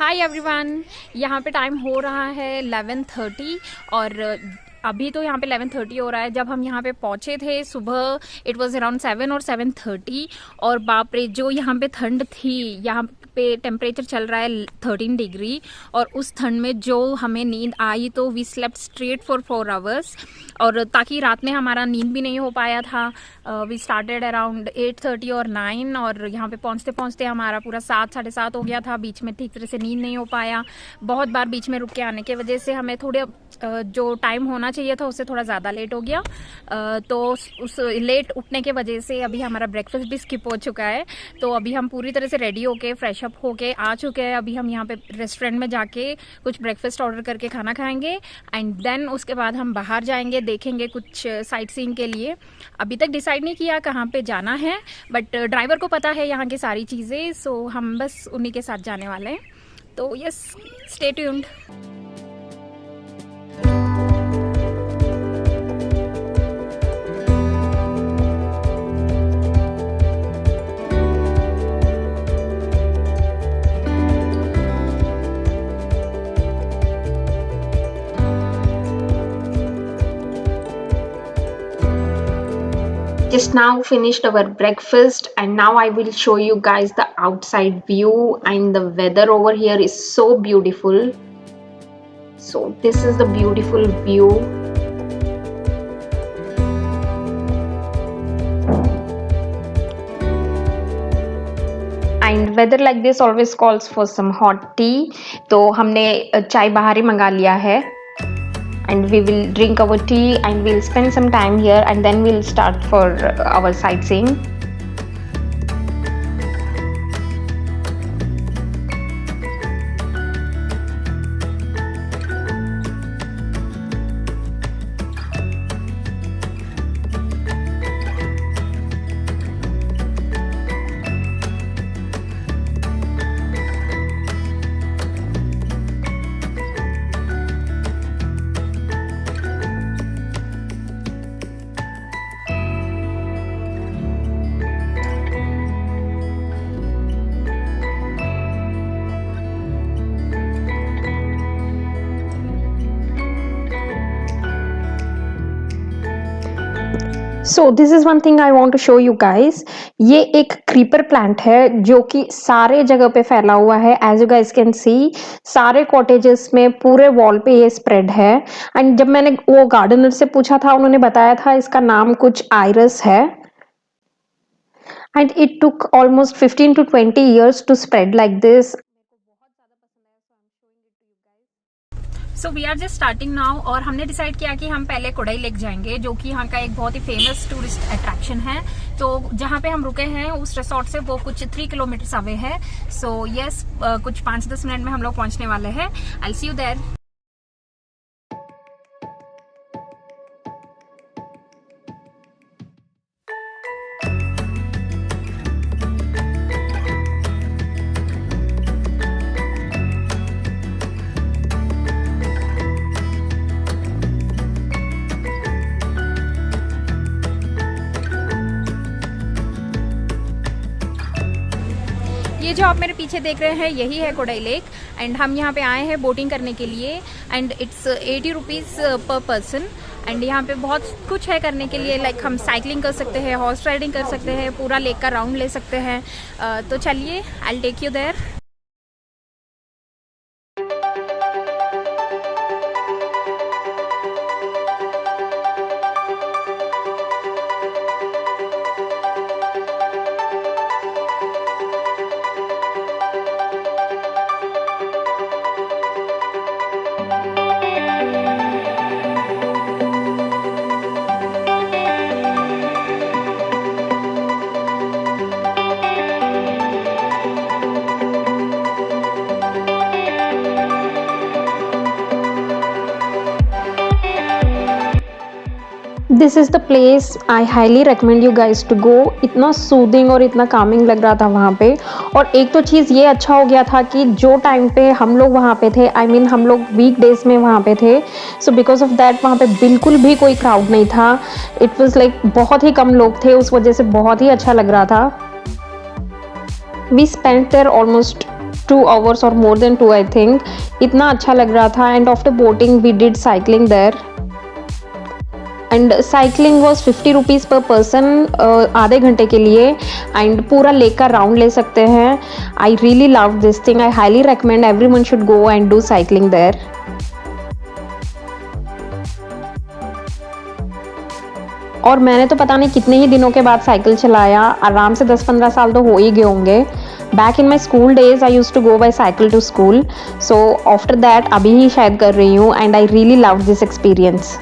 Hi everyone. यहाँ पे time हो रहा है 11:30 और अभी तो यहाँ पे 11:30 हो रहा है। जब हम यहाँ पे पहुँचे थे सुबह इट वाज अराउंड 7 और 7:30 और बाप रे जो यहाँ पे ठंड थी। यहाँ पे टेम्परेचर चल रहा है 13 डिग्री और उस ठंड में जो हमें नींद आई तो we slept straight for 4 hours और ताकि रात में हमारा नींद भी नहीं हो पाया था। वी स्टार्टेड अराउंड 8:30 और 9 और यहाँ पे पहुँचते पहुँचते हमारा पूरा 7 साढ़े 7 हो गया था। बीच में ठीक तरह से नींद नहीं हो पाया। बहुत बार बीच में रुक के आने की वजह से हमें थोड़े जो टाइम होना चाहिए था उससे थोड़ा ज़्यादा लेट हो गया। तो उस लेट उठने के वजह से अभी हमारा ब्रेकफास्ट भी स्किप हो चुका है। तो अभी हम पूरी तरह से रेडी होके फ्रेश अप होके आ चुके हैं। अभी हम यहाँ पे रेस्टोरेंट में जाके कुछ ब्रेकफास्ट ऑर्डर करके खाना खाएंगे एंड देन उसके बाद हम बाहर जाएंगे, देखेंगे कुछ साइट सीइंग के लिए। अभी तक डिसाइड नहीं किया कहाँ पे जाना है बट ड्राइवर को पता है यहाँ की सारी चीज़ें, सो हम बस उन्हीं के साथ जाने वाले हैं। तो yes, stay tuned. Just now finished our breakfast and now I will show you guys the outside view, and the weather over here is so beautiful. So this is the beautiful view. And weather like this always calls for some hot tea. तो हमने चाय बाहर ही मंगा लिया है and we will drink our tea and we'll spend some time here and then we'll start for our sightseeing. So this is one thing I want to show you guys. ये एक creeper plant है जो कि सारे जगह पे फैला हुआ है। As you guys can see, सारे कॉटेजेस में पूरे वॉल पे ये स्प्रेड है। एंड जब मैंने वो गार्डनर से पूछा था उन्होंने बताया था इसका नाम कुछ आयरस है। And it took almost 15 to 20 years to spread like this. So we are just starting now और हमने डिसाइड किया कि हम पहले कोडाई लेक जाएंगे जो कि यहाँ का एक बहुत ही फेमस टूरिस्ट अट्रैक्शन है। तो जहाँ पे हम रुके हैं उस रिसोर्ट से वो कुछ 3 किलोमीटर अवे है। सो यस, कुछ 5-10 मिनट में हम लोग पहुँचने वाले हैं। I will see you there. ये जो आप मेरे पीछे देख रहे हैं यही है कोडाई लेक एंड हम यहाँ पे आए हैं बोटिंग करने के लिए एंड इट्स 80 रुपीज़ पर पर्सन। एंड यहाँ पे बहुत कुछ है करने के लिए, लाइक हम साइकिलिंग कर सकते हैं, हॉर्स राइडिंग कर सकते हैं, पूरा लेक का राउंड ले सकते हैं। तो चलिए, I will take you there. This is the place I highly recommend you guys to go. इतना सूदिंग और इतना कामिंग लग रहा था वहाँ पे। और एक तो चीज़ ये अच्छा हो गया था कि जो टाइम पे हम लोग वहाँ पे थे, आई मीन हम लोग वीक डेज में वहाँ पे थे, सो बिकॉज ऑफ दैट वहाँ पे बिल्कुल भी कोई क्राउड नहीं था। इट वॉज लाइक बहुत ही कम लोग थे, उस वजह से बहुत ही अच्छा लग रहा था। We spent there almost 2 hours और more than 2 I think. इतना अच्छा लग रहा था. And after boating we did cycling there. And cycling was 50 rupees पर पर्सन आधे घंटे के लिए. एंड पूरा लेक का राउंड ले सकते हैं. I really love this thing. I highly recommend everyone should go and do cycling there. और मैंने तो पता नहीं कितने ही दिनों के बाद साइकिल चलाया. आराम से 10-15 साल तो हो ही गए होंगे. Back in my school days I use to go by cycle to school. So after that अभी ही शायद कर रही हूँ. And I really love this experience.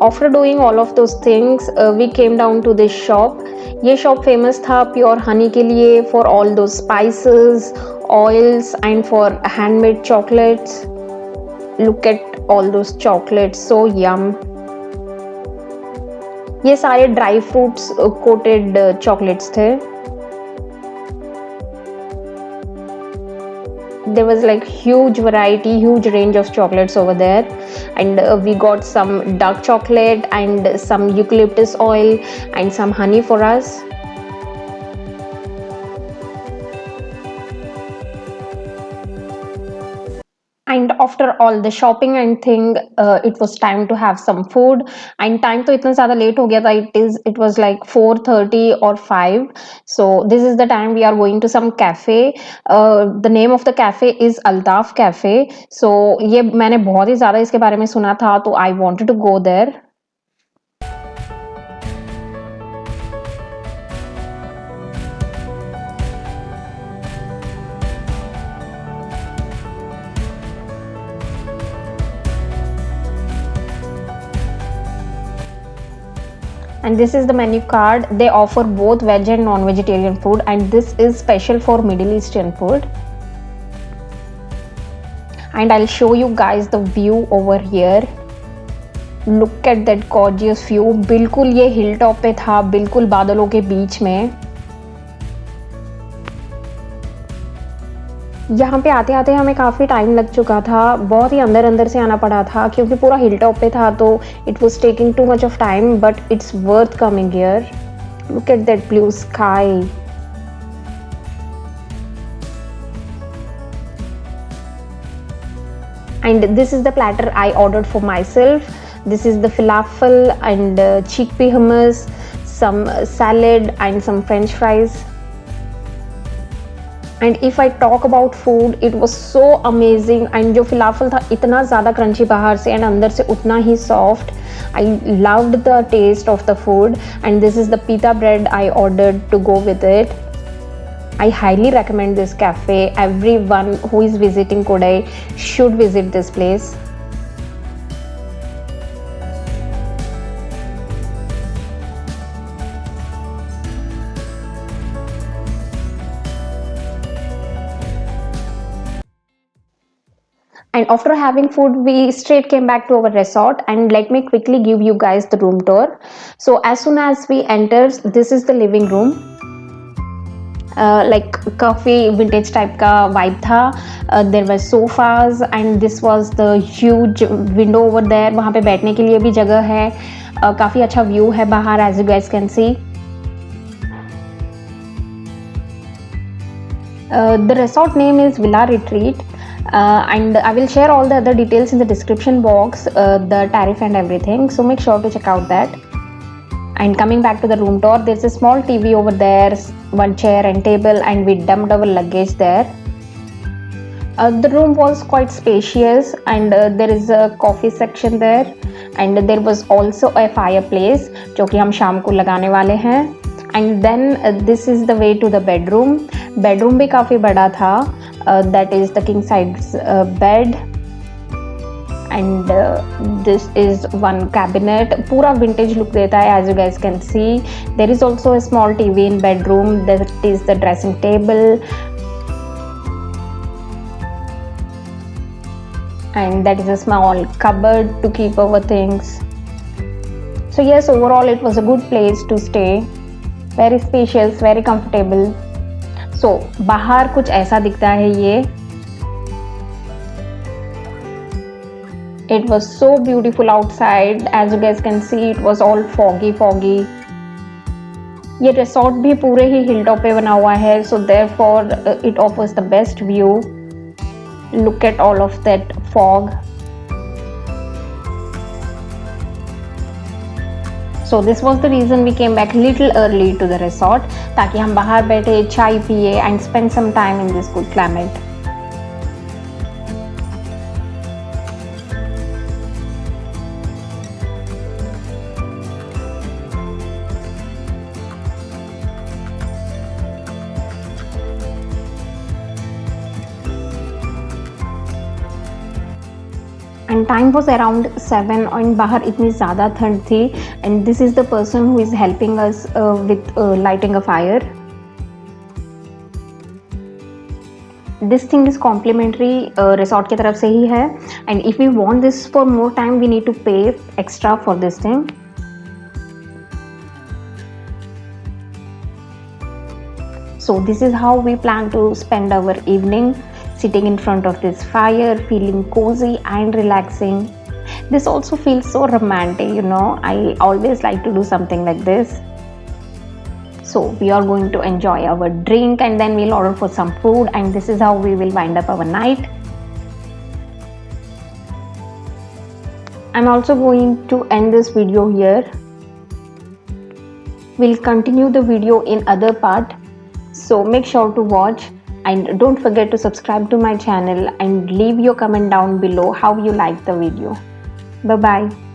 After doing all of those things, we came down to this shop. ये shop famous था pure honey के लिए, for all those spices, oils and for handmade chocolates. Look at all those chocolates, so yum. ये सारे dry fruits coated chocolates थे. There was like huge variety, huge range of chocolates over there. And we got some dark chocolate and some eucalyptus oil and some honey for us. And after all the shopping and thing, it was time to have some food. And time तो इतना ज़्यादा late हो गया था. It was like 4:30 or 5. So this is the time we are going to some cafe. The name of the cafe is Altaf Cafe. So ये मैंने बहुत ही ज़्यादा इसके बारे में सुना था, तो I wanted to go there. And this is the menu card. They offer both veg and non-vegetarian food, and this is special for Middle Eastern food. And I'll show you guys the view over here. Look at that gorgeous view. बिल्कुल ये hill top पे था, बिल्कुल बादलों के बीच में. यहाँ पे आते आते हमें काफ़ी टाइम लग चुका था. बहुत ही अंदर से आना पड़ा था क्योंकि पूरा हिल टॉप पे था, तो it was taking too much of time, but it's worth coming here. Look at that blue sky. And this is the platter I ordered for myself. This is the falafel and chickpea hummus, some salad and some french fries. And if I talk about food, it was so amazing. And जो falafel था इतना ज़्यादा crunchy बाहर से and अंदर से उतना ही soft. I loved the taste of the food. And this is the pita bread I ordered to go with it. I highly recommend this cafe. Everyone who is visiting Kodai should visit this place. And after having food, we straight came back to our resort. And let me quickly give you guys the room tour. So as soon as we entered, this is the living room. Like काफ़ी vintage type का vibe था. There were sofas and this was the huge window over there. वहाँ पे बैठने के लिए भी जगह है. काफ़ी अच्छा view है बाहर, as you guys can see. The resort name is Villa Retreat. And I will share all the other details in the description box, the tariff and everything, so make sure to check out that. And coming back to the room tour, there's a small TV over there, one chair and table, and we dumped our luggage there. The room was quite spacious, and there is a coffee section there, and there was also a fireplace जो कि हम शाम को लगाने वाले हैं. And then this is the way to the bedroom. Bedroom भी काफ़ी बड़ा था. That is the king size bed. And this is one cabinet. पूरा vintage look देता है, as you guys can see. There is also a small TV in bedroom. That is the dressing table. And that is a small cupboard to keep our things. So yes, overall it was a good place to stay. Very spacious, very comfortable. So बाहर कुछ ऐसा दिखता है ये. It was so beautiful outside. As you guys can see, it was all foggy. ये resort भी पूरे ही hill top पे बना हुआ है, so therefore it offers the best view. Look at all of that fog. So this was the reason we came back little early to the resort, ताकि हम बाहर बैठे चाय पिए and spend some time in this good climate. And time was around 7 and बाहर इतनी ज़्यादा ठंड थी. And this is the person who is helping us with lighting a fire. This thing is complimentary, resort की तरफ से ही है. And if we want this for more time, we need to pay extra for this thing. So this is how we plan to spend our evening, sitting in front of this fire, feeling cozy and relaxing. This also feels so romantic, you know. I always like to do something like this. So we are going to enjoy our drink and then we'll order for some food, and this is how we will wind up our night. I'm also going to end this video here. We'll continue the video in other part, so make sure to watch. And don't forget to subscribe to my channel and leave your comment down below how you like the video. Bye bye.